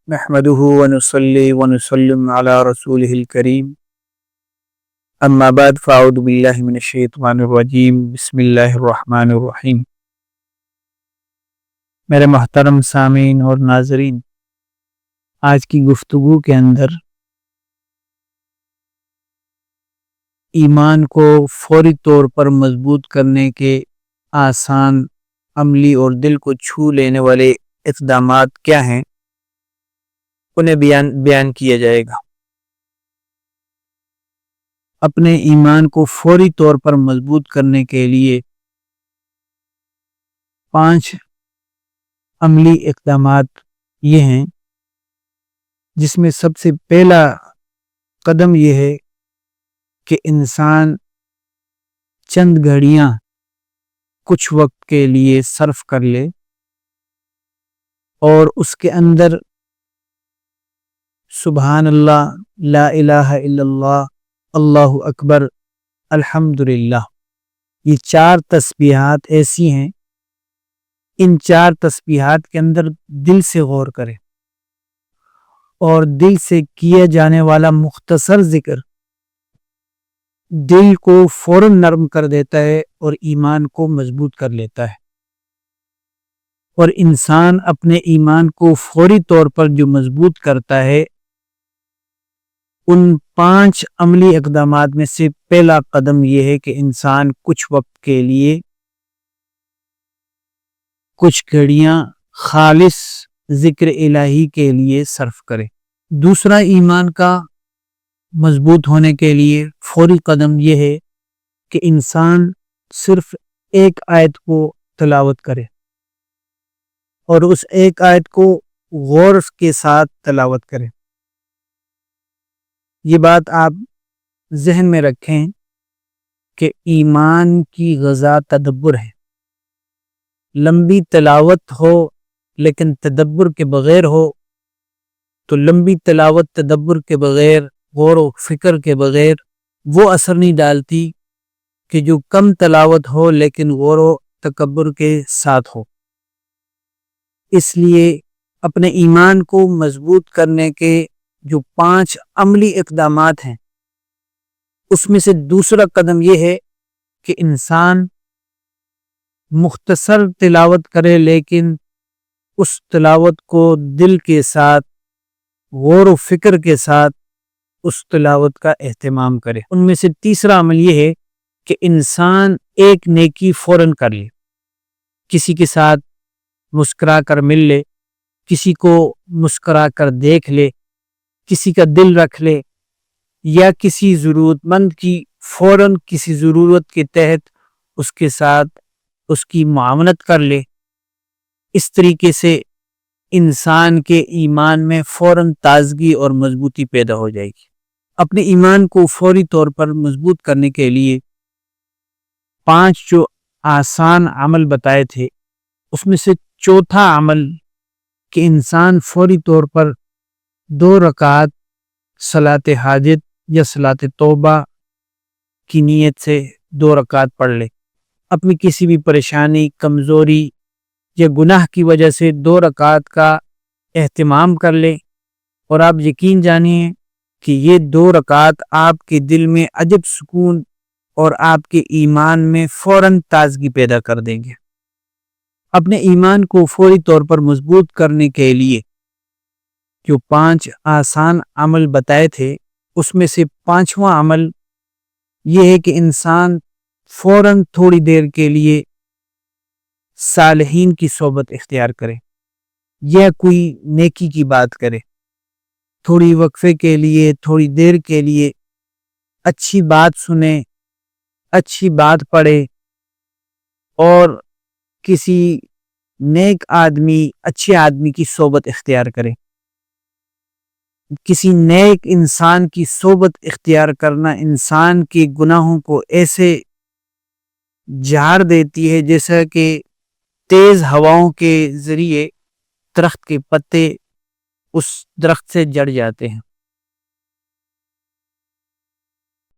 نحمده ونصلي ونسلم على رسوله الكريم اما بعد فاعوذ باللہ من الشیطان الرجیم بسم اللہ الرحمن الرحیم۔ میرے محترم سامعین اور ناظرین، آج کی گفتگو کے اندر ایمان کو فوری طور پر مضبوط کرنے کے آسان، عملی اور دل کو چھو لینے والے اقدامات کیا ہیں، انہیں بیان کیا جائے گا۔ اپنے ایمان کو فوری طور پر مضبوط کرنے کے لیے 5 عملی اقدامات یہ ہیں، جس میں سب سے پہلا قدم یہ ہے کہ انسان چند گھڑیاں کچھ وقت کے لیے صرف کر لے اور اس کے اندر سبحان اللہ، لا الہ الا اللہ، اللہ اکبر، الحمدللہ، یہ 4 تسبیحات ایسی ہیں، ان 4 تسبیحات کے اندر دل سے غور کریں اور دل سے کیا جانے والا مختصر ذکر دل کو فوراً نرم کر دیتا ہے اور ایمان کو مضبوط کر لیتا ہے، اور انسان اپنے ایمان کو فوری طور پر جو مضبوط کرتا ہے، ان 5 عملی اقدامات میں سے پہلا قدم یہ ہے کہ انسان کچھ وقت کے لیے کچھ گھڑیاں خالص ذکر الہی کے لیے صرف کرے۔ دوسرا ایمان کا مضبوط ہونے کے لیے فوری قدم یہ ہے کہ انسان صرف ایک آیت کو تلاوت کرے اور اس ایک آیت کو غور کے ساتھ تلاوت کرے۔ یہ بات آپ ذہن میں رکھیں کہ ایمان کی غذا تدبر ہے۔ لمبی تلاوت ہو لیکن تدبر کے بغیر ہو تو لمبی تلاوت تدبر کے بغیر، غور و فکر کے بغیر وہ اثر نہیں ڈالتی کہ جو کم تلاوت ہو لیکن غور و تکبر کے ساتھ ہو۔ اس لیے اپنے ایمان کو مضبوط کرنے کے جو 5 عملی اقدامات ہیں، اس میں سے دوسرا قدم یہ ہے کہ انسان مختصر تلاوت کرے لیکن اس تلاوت کو دل کے ساتھ، غور و فکر کے ساتھ اس تلاوت کا اہتمام کرے۔ ان میں سے تیسرا عمل یہ ہے کہ انسان ایک نیکی فوراً کر لے، کسی کے ساتھ مسکرا کر مل لے، کسی کو مسکرا کر دیکھ لے، کسی کا دل رکھ لے، یا کسی ضرورت مند کی فوراً کسی ضرورت کے تحت اس کے ساتھ اس کی معاونت کر لے۔ اس طریقے سے انسان کے ایمان میں فوراً تازگی اور مضبوطی پیدا ہو جائے گی۔ اپنے ایمان کو فوری طور پر مضبوط کرنے کے لیے 5 جو آسان عمل بتائے تھے، اس میں سے چوتھا عمل کہ انسان فوری طور پر 2 رکعت صلاۃ حاجت یا صلاۃ توبہ کی نیت سے 2 رکعت پڑھ لے۔ اپنی کسی بھی پریشانی، کمزوری یا گناہ کی وجہ سے 2 رکعت کا اہتمام کر لے، اور آپ یقین جانیے کہ یہ 2 رکعت آپ کے دل میں عجب سکون اور آپ کے ایمان میں فوراً تازگی پیدا کر دیں گے۔ اپنے ایمان کو فوری طور پر مضبوط کرنے کے لیے جو 5 آسان عمل بتائے تھے، اس میں سے 5واں عمل یہ ہے کہ انسان فوراً تھوڑی دیر کے لیے صالحین کی صحبت اختیار کرے یا کوئی نیکی کی بات کرے، تھوڑی وقفے کے لیے، تھوڑی دیر کے لیے اچھی بات سنے، اچھی بات پڑھے اور کسی نیک آدمی، اچھے آدمی کی صحبت اختیار کرے۔ کسی نیک انسان کی صحبت اختیار کرنا انسان کے گناہوں کو ایسے جھاڑ دیتی ہے جیسا کہ تیز ہواؤں کے ذریعے درخت کے پتے اس درخت سے جڑ جاتے ہیں۔